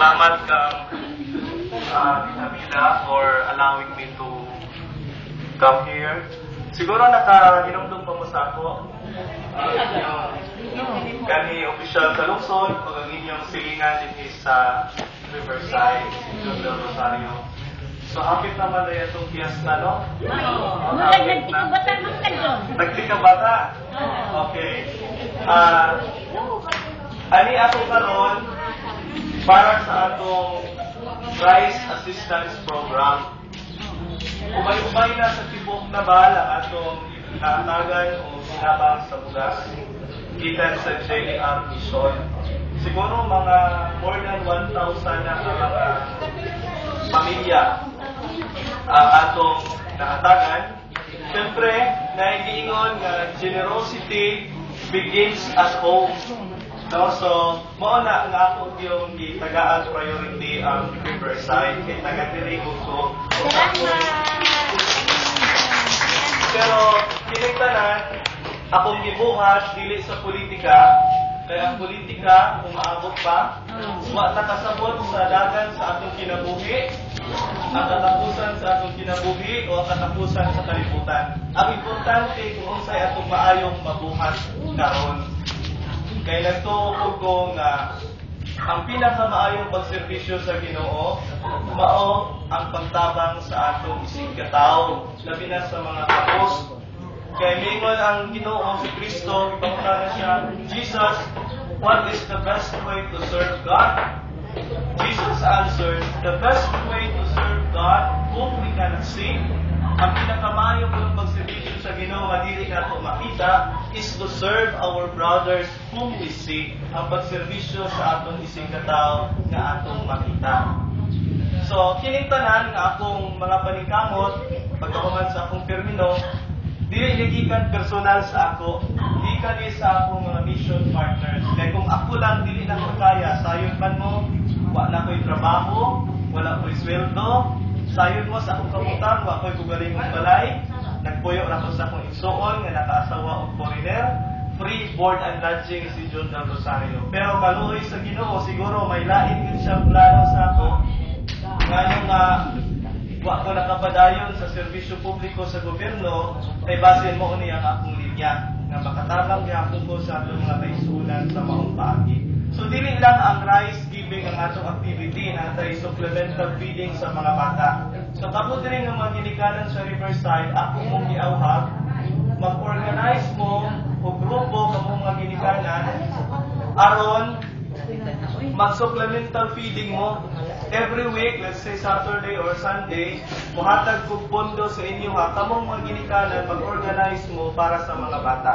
Salamat kang Camila for allowing me to come here. Siguro nakahinumdum pa mo sa ako. Kani official sa lungsod o ang inyong silingan din sa Riverside, John Del Rosario. So, hapit naman na itong fiesta, no? Oo. Nagtikabata naman ka doon. Nagtikabata? Okay. Ani ako karon para sa atong Rice Assistance Program. Umay-umay na sa tibok na bala atong naatagan o sinabang sa bugas gikan sa JAR Mission. Siguro mga more than 1,000 na mga pamilya ang atong naatagan. Siyempre, naiingon nga generosity begins at home. No? So, mauna nga ako yung tagaan priority ang Riverside kay taga-tirigo ko. Pero, kinigtanan, akong gibuhat dili sa politika, kaya ang politika, kung maabot pa, wa nakasabot sa dagan sa atong kinabuhi, ang katapusan sa atong kinabuhi o ang katapusan sa kalibutan. Ang importante kung unsay atong maayong mabuhat karon. Kaya nagtuo ko nga ang pinakamaayong pagserbisyo sa Ginoo mao ang pagtabang sa atong isig katawo, labi na sa mga kapos. Kaya mingon ang Ginoo si Kristo, ipangutana siya, Jesus, what is the best way to serve God? Jesus answered, the best way to serve God, whom we cannot see, ang pinakamayong ng pagserbisyo sa Ginoo nga dili nato makita is to serve our brothers whom we see. Ang pagserbisyo sa atong isig katawo nga atong makita. So, kining tanan nga akong mga paningkamot, pagkahuman sa akong termino, dili gikan personal sa ako, gikan sa akong mga mission partners. Kaya kung ako lang dili na ko kaya, sayon man mo, wa na ko'y trabaho, wala ko'y sweldo, sayon mo sa akong kabutang, wa ko'y kugalingong balay, nagpuyo na ko sa akong igsuon nga nakaasawa og foreigner, free board and lodging si John Del Rosario. Pero kaluoy sa Ginoo, siguro may lain yun siyang plano sa ako, ngano nga wa ko nakapadayon sa serbisyo publiko sa gobyerno, ay basin mo ni ang akong linya nga makatabang gyapon ko sa atong mga kaisunan sa maong paagi. So dili lang ang rice giving ang atong activity na tay supplemental feeding sa mga bata. So kamo diri nga mga ginikanan sa Riverside, ako mong giawhag mag-organize mo o grupo kamo mga ginikanan aron mag-supplemental feeding mo. Every week, let's say Saturday or Sunday, muhatag kong pondo sa inyo ha, kamong mga ginikanan, mag-organize mo para sa mga bata.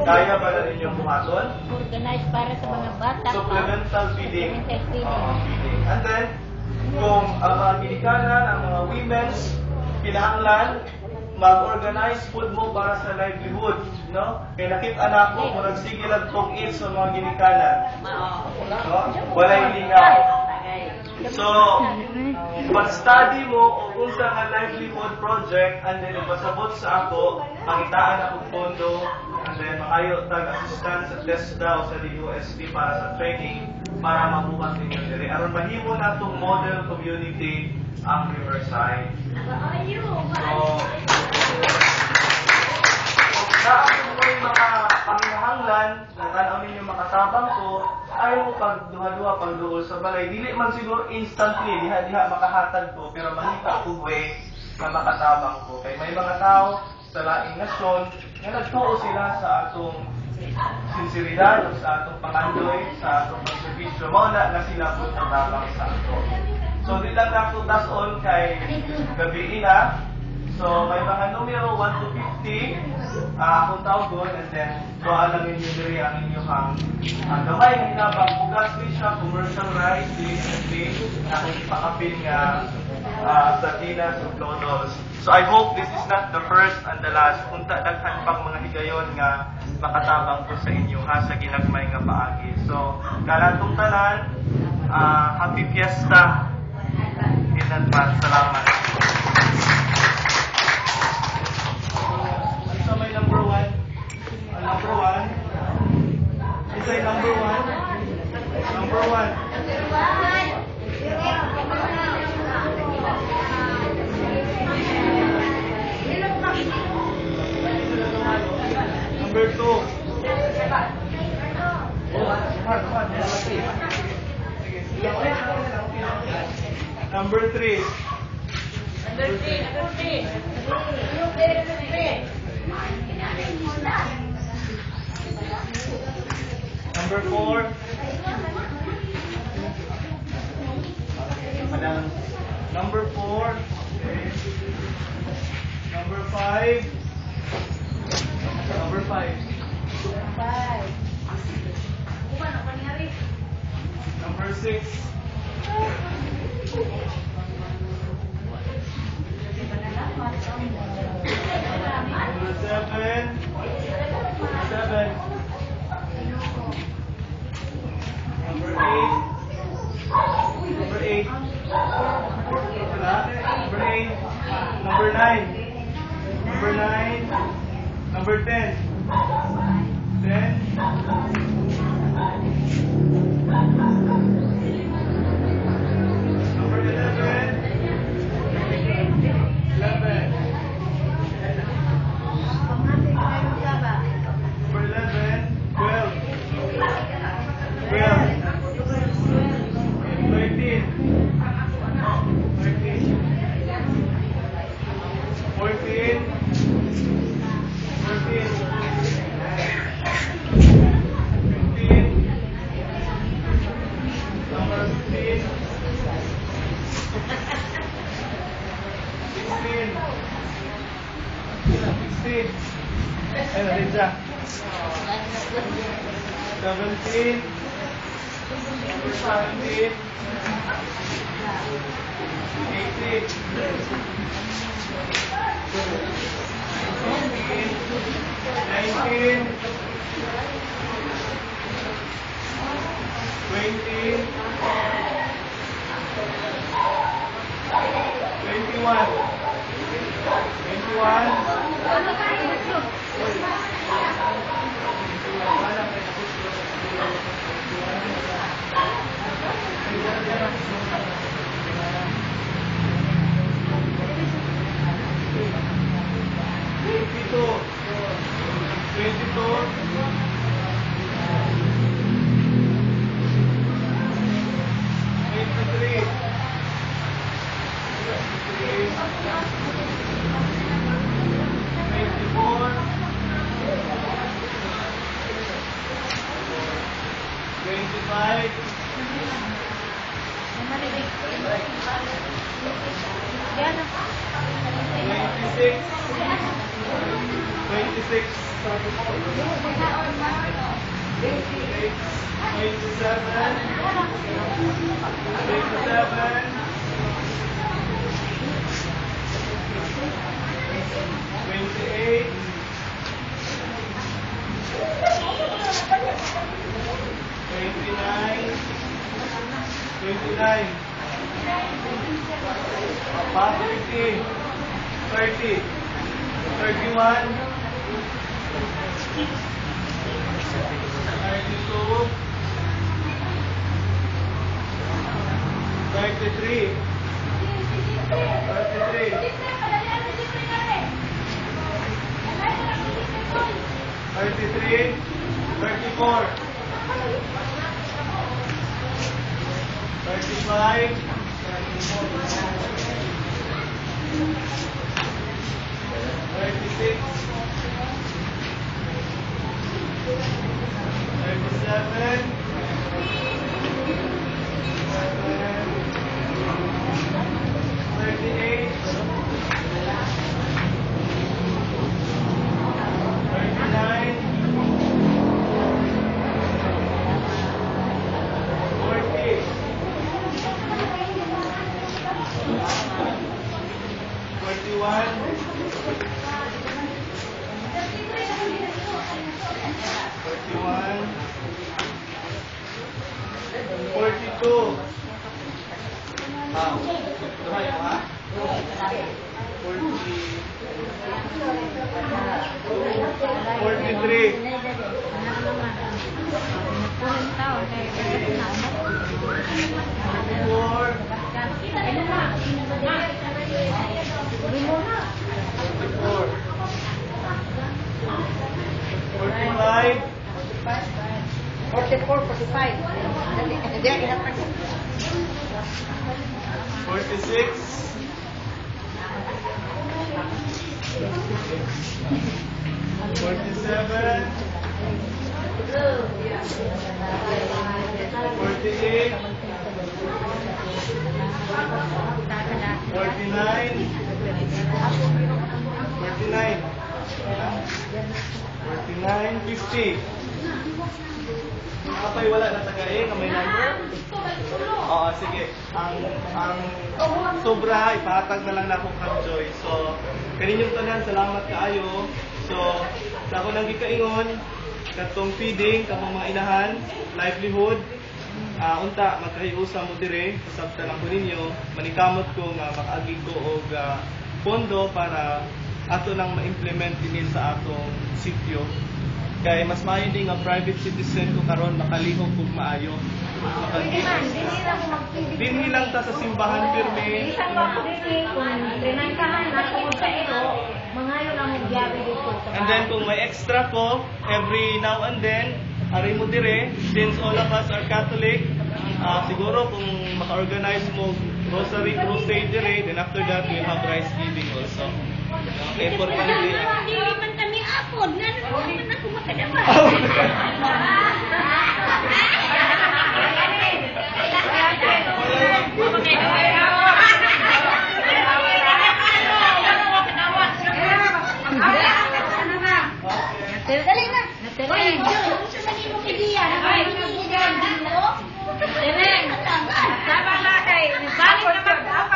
Kaya ba na ninyong buhaton? Organize para sa mga bata. Supplemental feeding. Feeding. And then, kung ang mga ginikanan, ang mga women's, kinahanglan, mag-organize food mo para sa livelihood, no? Kaya nakita na ako, kung nagsigilag tong eat sa mga ginikanan. No? Walay lingaw. So, pag-study mo o unsa nga livelihood project and then ipasabot sa ako, pangitaan akong pondo and then makayo tag-assistant sa TESDA o sa DOST para sa training para mabuhat ninyo diri. Aron mahimo na itong model community ang Riverside. So, naakong mo yung mga panginahanglan na tanaw ninyo makatabang ko, ayaw mo pagduha-duha, pagduol sa balay. Dili man siguro instantly, diha-diha makahatag ko, pero mahita ko way na makatabang ko. Kaya may mga tao sa laing nasyon na nagtuo sila sa atong sinseridad, sa atong pangandoy, sa atong pagservisyo. Mauna na sila po natabang sa ato. So, di lang na ako tason kay gabi na. So, may mga numero 1 to 50, akong tawgon, and then, kuha lang ninyo diri ang inyong gamay na hinabang. Bugas din siya, commercial rice, recently, na kung ipakapin nga sardinas o noodles. So, I hope this is not the first and the last. Punta daghan pang mga higayon nga makatabang ko sa inyo ha, sa ginagmay nga paagi. So, kalatong tanan, happy fiesta in advance. Salamat. So, may number 1. Number 1. Isa yung number 1. Number 1. Number 3. Number 4. Number 4. Number 5. Number 5. Number 6. Number 7. 7. Number 8. Number 8. Number 8. Number 9. Number 9. Number 10. 10. Number 11. 11. Number 11. 12. 12. 13. 13. 14. 14. 15. Number 15. 16. 16. Ayun, Rinza. 17. Number 17. 18. 19. 20. 21. 44, 45. Kapay wala na tagay, may number? Oo, sige. Ang sobra, ipahatag na lang na akong Joy. So, kaninyong tanan, salamat kaayo. So, sa ako nang gikaingon, katong feeding, katong mga inahan, livelihood, unta, magkahiusa mo dire, kasabta lang ko ninyo, manikamot ko nga makaagig ko og pondo para ato nang ma-implement din sa atong sityo. Kaya mas maayo din nga private citizen ko karon makalihok kung maayo. Dinhi lang ta sa simbahan pirmi. And then kung may extra ko, every now and then, ari mo dire, since all of us are Catholic, siguro kung maka-organize mo Rosary Crusade dire, then after that we have rice giving also. Okay, for Hindi man kami apod, nga naman ako makadaman.